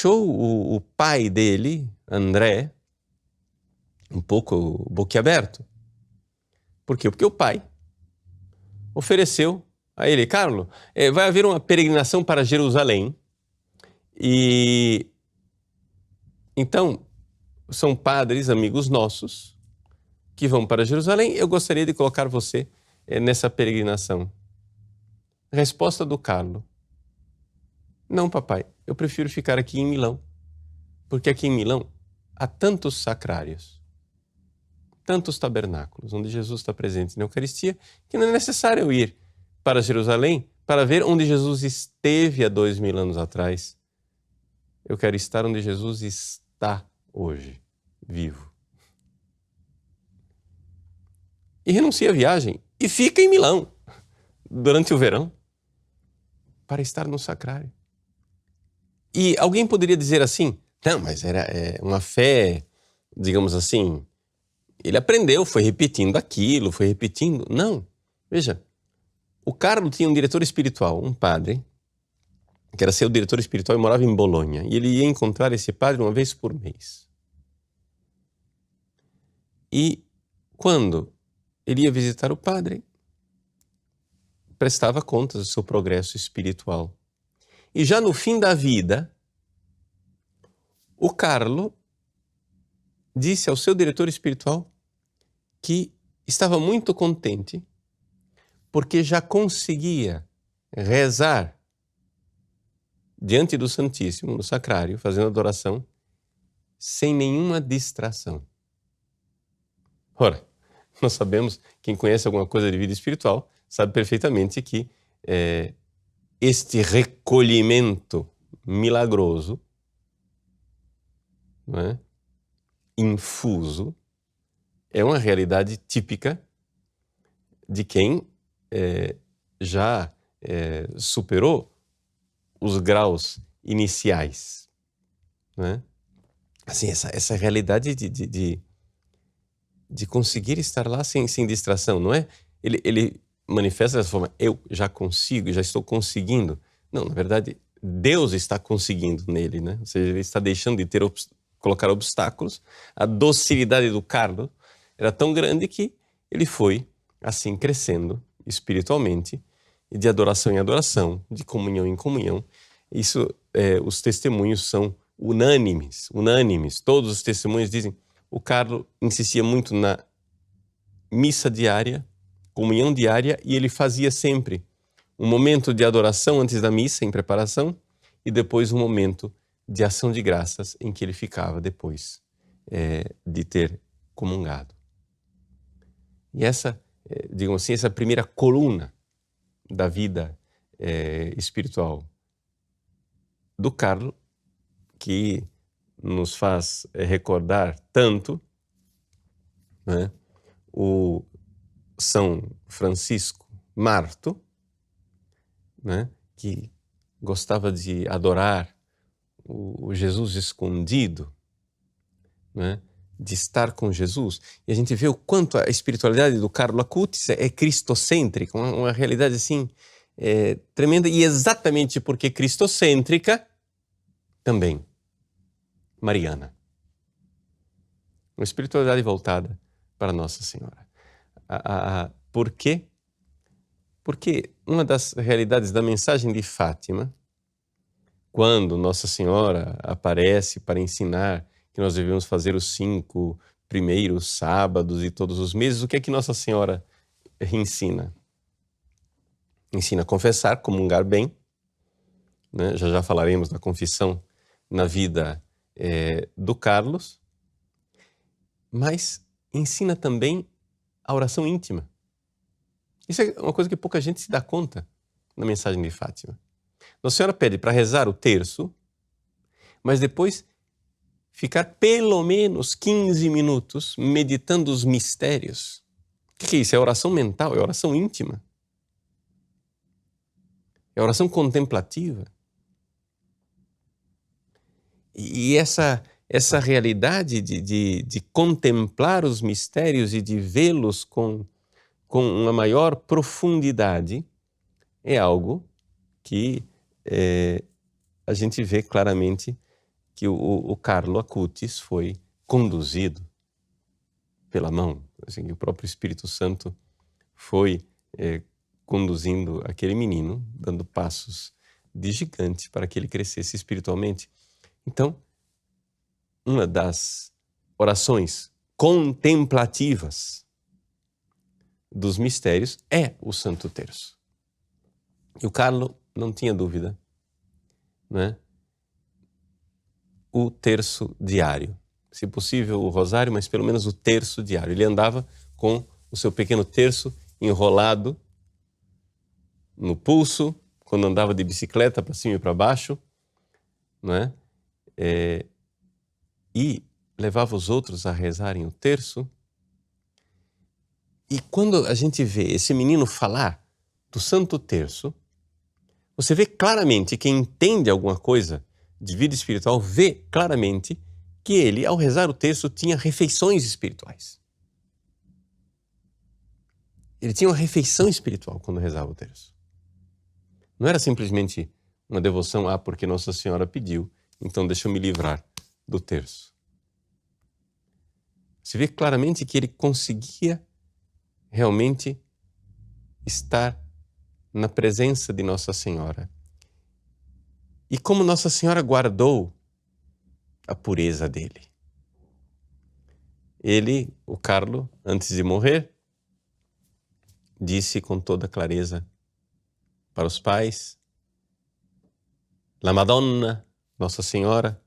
deixou o pai dele, André, um pouco boquiaberto. Por quê? Porque o pai ofereceu a ele: Carlo, vai haver uma peregrinação para Jerusalém e então são padres, amigos nossos, que vão para Jerusalém. Eu gostaria de colocar você nessa peregrinação. Resposta do Carlo: não, papai, eu prefiro ficar aqui em Milão, porque aqui em Milão há tantos sacrários, tantos tabernáculos, onde Jesus está presente na Eucaristia, que não é necessário eu ir para Jerusalém para ver onde Jesus esteve há 2000 anos atrás. Eu quero estar onde Jesus está hoje, vivo. E renuncia à viagem e fica em Milão durante o verão para estar no sacrário. E alguém poderia dizer assim: não, mas era uma fé, digamos assim, ele aprendeu, foi repetindo aquilo, foi repetindo. Não, veja, o Carlo tinha um diretor espiritual, um padre, que era seu diretor espiritual e morava em Bolonha. E ele ia encontrar esse padre uma vez por mês. E quando ele ia visitar o padre, prestava contas do seu progresso espiritual. E já no fim da vida, o Carlo disse ao seu diretor espiritual que estava muito contente porque já conseguia rezar diante do Santíssimo, no sacrário, fazendo adoração, sem nenhuma distração. Ora, nós sabemos, quem conhece alguma coisa de vida espiritual, sabe perfeitamente que este recolhimento milagroso, não é? Infuso, é uma realidade típica de quem já superou os graus iniciais, né? Assim, essa realidade de conseguir estar lá sem distração, não é? Ele manifesta dessa forma: eu já consigo, já estou conseguindo. Não, na verdade, Deus está conseguindo nele, né? Ou seja, ele está deixando de colocar obstáculos. A docilidade do Carlo era tão grande que ele foi, assim, crescendo espiritualmente, e de adoração em adoração, de comunhão em comunhão. Isso, os testemunhos são unânimes. Todos os testemunhos dizem: o Carlo insistia muito na missa diária, comunhão diária, e ele fazia sempre um momento de adoração antes da missa, em preparação, e depois um momento de ação de graças, em que ele ficava depois de ter comungado. E essa, digamos assim, essa primeira coluna da vida espiritual do Carlo, que nos faz recordar tanto, né, o São Francisco Marto, né, que gostava de adorar o Jesus escondido, né, de estar com Jesus. E a gente vê o quanto a espiritualidade do Carlo Acutis é cristocêntrica, uma realidade assim tremenda, e exatamente porque cristocêntrica, também mariana. Uma espiritualidade voltada para Nossa Senhora. Por quê? Porque uma das realidades da mensagem de Fátima, quando Nossa Senhora aparece para ensinar que nós devemos fazer os 5 primeiros sábados e todos os meses, o que é que Nossa Senhora ensina? Ensina a confessar, comungar bem, né? Já falaremos da confissão na vida do Carlos, mas ensina também a oração íntima. Isso é uma coisa que pouca gente se dá conta na mensagem de Fátima. Nossa Senhora pede para rezar o terço, mas depois ficar pelo menos 15 minutos meditando os mistérios. O que é isso? É oração mental, é oração íntima. É oração contemplativa. E essa realidade de contemplar os mistérios e de vê-los com uma maior profundidade é algo que a gente vê claramente que o Carlo Acutis foi conduzido pela mão, assim, o próprio Espírito Santo foi conduzindo aquele menino, dando passos de gigante para que ele crescesse espiritualmente. Então, uma das orações contemplativas dos mistérios é o Santo Terço. E o Carlo não tinha dúvida, né? O terço diário. Se possível, o rosário, mas pelo menos o terço diário. Ele andava com o seu pequeno terço enrolado no pulso, quando andava de bicicleta para cima e para baixo, né? E levava os outros a rezarem o terço. E quando a gente vê esse menino falar do Santo Terço, você vê claramente, quem entende alguma coisa de vida espiritual, vê claramente que ele, ao rezar o terço, tinha refeições espirituais. Ele tinha uma refeição espiritual quando rezava o terço. Não era simplesmente uma devoção, porque Nossa Senhora pediu, então deixa eu me livrar do terço. Você vê claramente que ele conseguia realmente estar na presença de Nossa Senhora. E como Nossa Senhora guardou a pureza dele. Ele, o Carlo, antes de morrer, disse com toda clareza para os pais: La Madonna, Nossa Senhora,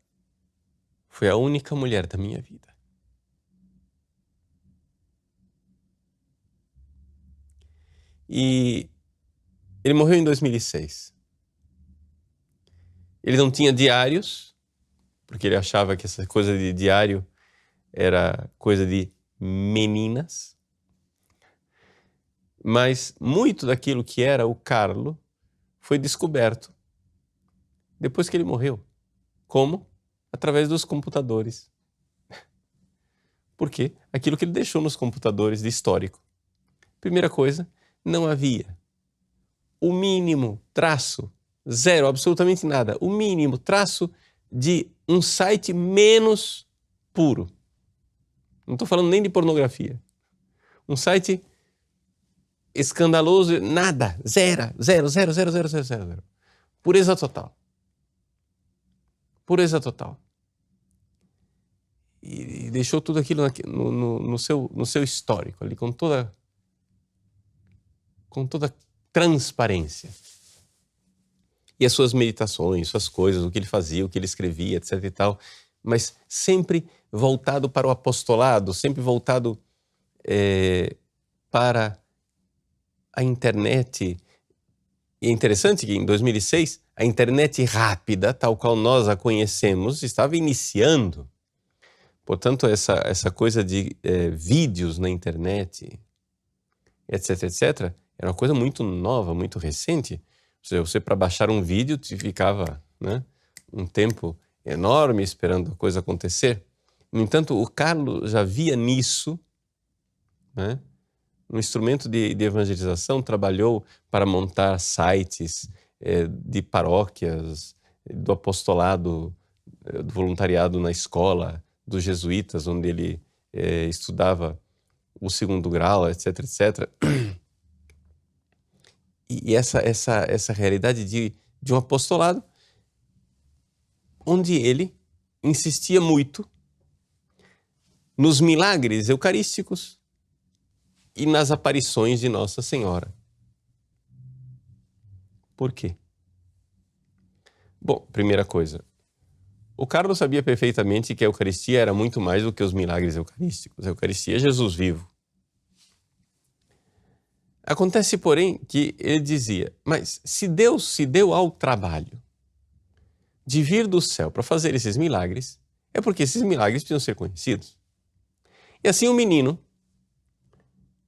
foi a única mulher da minha vida. E ele morreu em 2006. Ele não tinha diários, porque ele achava que essa coisa de diário era coisa de meninas. Mas muito daquilo que era o Carlo foi descoberto depois que ele morreu. Como? Através dos computadores. Por quê? Aquilo que ele deixou nos computadores de histórico. Primeira coisa, não havia o mínimo traço, zero, absolutamente nada, o mínimo traço de um site menos puro. Não estou falando nem de pornografia. Um site escandaloso, nada, zero. Pureza total. Pureza total. E deixou tudo aquilo no seu histórico, ali, com toda transparência. E as suas meditações, suas coisas, o que ele fazia, o que ele escrevia, etc e tal, mas sempre voltado para o apostolado, sempre voltado para a internet. E é interessante que em 2006, a internet rápida, tal qual nós a conhecemos, estava iniciando. Portanto, essa coisa de vídeos na internet, etc, era uma coisa muito nova, muito recente. Você para baixar um vídeo, ficava, né, um tempo enorme esperando a coisa acontecer. No entanto, o Carlo já via nisso, né, um instrumento de evangelização, trabalhou para montar sites de paróquias, do apostolado, do voluntariado na escola dos jesuítas, onde ele estudava o segundo grau, etc. E essa realidade de um apostolado onde ele insistia muito nos milagres eucarísticos e nas aparições de Nossa Senhora. Por quê? Bom, primeira coisa, o Carlos sabia perfeitamente que a Eucaristia era muito mais do que os milagres eucarísticos. A Eucaristia é Jesus vivo. Acontece, porém, que ele dizia, mas se Deus se deu ao trabalho de vir do céu para fazer esses milagres, é porque esses milagres precisam ser conhecidos. E assim o menino,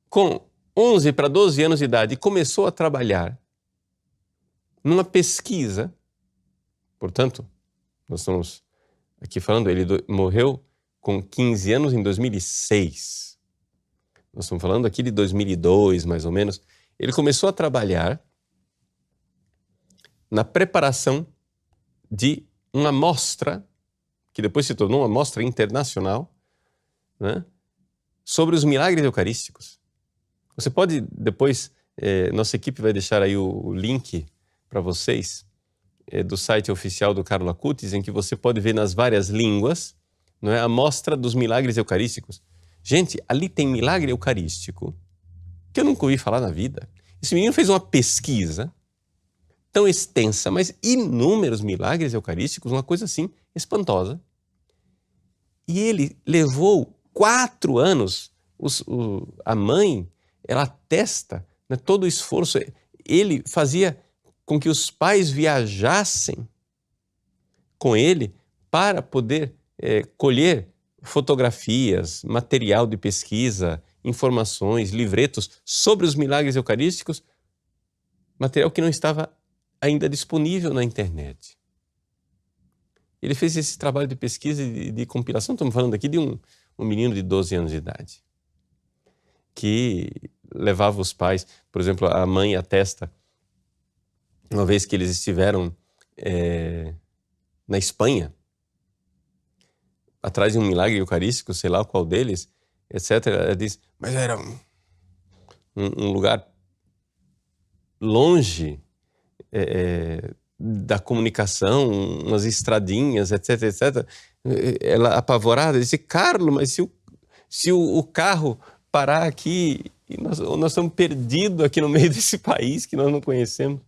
com 11 para 12 anos de idade, começou a trabalhar numa pesquisa. Portanto, nós estamos aqui falando, ele morreu com 15 anos em 2006. Nós estamos falando aqui de 2002, mais ou menos. Ele começou a trabalhar na preparação de uma amostra que depois se tornou uma mostra internacional, né, sobre os milagres eucarísticos. Você pode depois, nossa equipe vai deixar aí o link para vocês, do site oficial do Carlo Acutis, em que você pode ver nas várias línguas, não é, a mostra dos milagres eucarísticos. Gente, ali tem milagre eucarístico que eu nunca ouvi falar na vida. Esse menino fez uma pesquisa tão extensa, mas inúmeros milagres eucarísticos, uma coisa assim espantosa. E ele levou 4 anos, a mãe, ela atesta, né, todo o esforço. Ele fazia com que os pais viajassem com ele para poder colher fotografias, material de pesquisa, informações, livretos sobre os milagres eucarísticos, material que não estava ainda disponível na internet. Ele fez esse trabalho de pesquisa e de compilação. Estamos falando aqui de um menino de 12 anos de idade, que levava os pais, por exemplo, a mãe atesta, uma vez que eles estiveram na Espanha, atrás de um milagre eucarístico, sei lá qual deles, etc. Ela diz, mas era um lugar longe da comunicação, umas estradinhas, etc, etc. Ela apavorada disse, Carlo, mas se o carro parar aqui, nós estamos perdidos aqui no meio desse país que nós não conhecemos.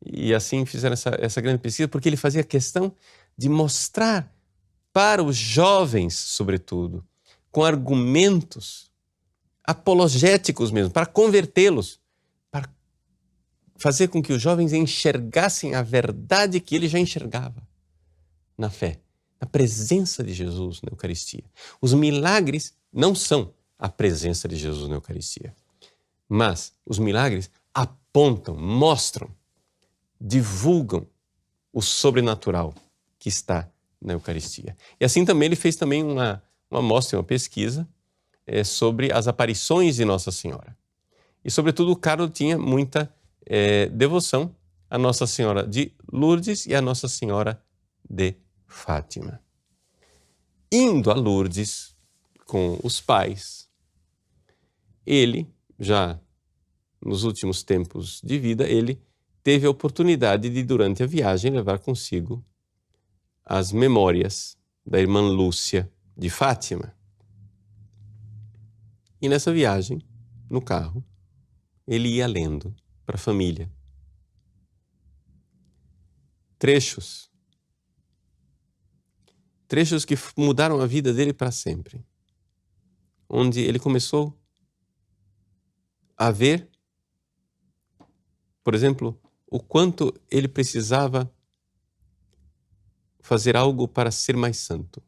E assim fizeram essa grande pesquisa, porque ele fazia questão de mostrar para os jovens, sobretudo, com argumentos apologéticos mesmo, para convertê-los, para fazer com que os jovens enxergassem a verdade que ele já enxergava na fé, na presença de Jesus na Eucaristia. Os milagres não são a presença de Jesus na Eucaristia, mas os milagres apontam, mostram, divulgam o sobrenatural que está na Eucaristia. E assim também ele fez também uma mostra, uma pesquisa sobre as aparições de Nossa Senhora. E sobretudo o Carlo tinha muita devoção a Nossa Senhora de Lourdes e a Nossa Senhora de Fátima. Indo a Lourdes com os pais, ele, já nos últimos tempos de vida, ele teve a oportunidade de, durante a viagem, levar consigo as memórias da irmã Lúcia de Fátima. E nessa viagem, no carro, ele ia lendo para a família trechos que mudaram a vida dele para sempre, onde ele começou a ver, por exemplo, o quanto ele precisava fazer algo para ser mais santo.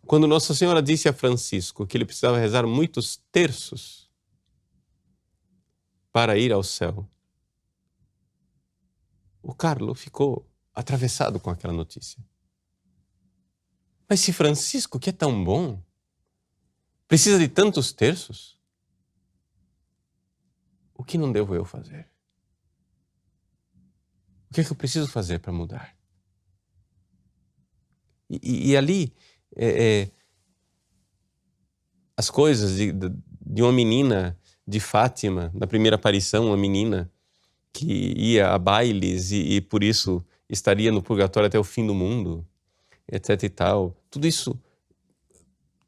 Quando Nossa Senhora disse a Francisco que ele precisava rezar muitos terços para ir ao céu, o Carlo ficou atravessado com aquela notícia. Mas se Francisco, que é tão bom, precisa de tantos terços, o que não devo eu fazer? O que é que eu preciso fazer para mudar? E ali, as coisas de uma menina de Fátima, na primeira aparição, uma menina que ia a bailes e por isso estaria no purgatório até o fim do mundo, etc e tal. Tudo isso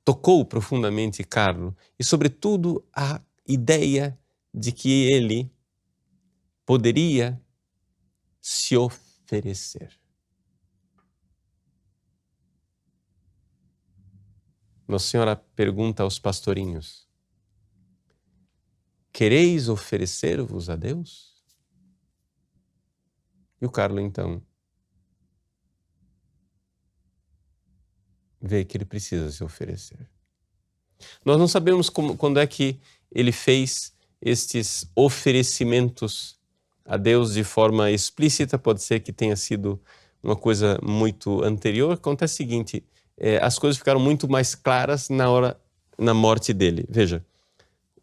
tocou profundamente Carlo e, sobretudo, a ideia de que ele poderia se oferecer. Nossa Senhora pergunta aos pastorinhos, quereis oferecer-vos a Deus? E o Carlo, então, vê que ele precisa se oferecer. Nós não sabemos quando é que ele fez estes oferecimentos a Deus de forma explícita, pode ser que tenha sido uma coisa muito anterior. Acontece o seguinte, as coisas ficaram muito mais claras na morte dele. Veja,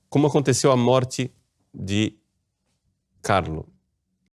como aconteceu a morte de Carlo.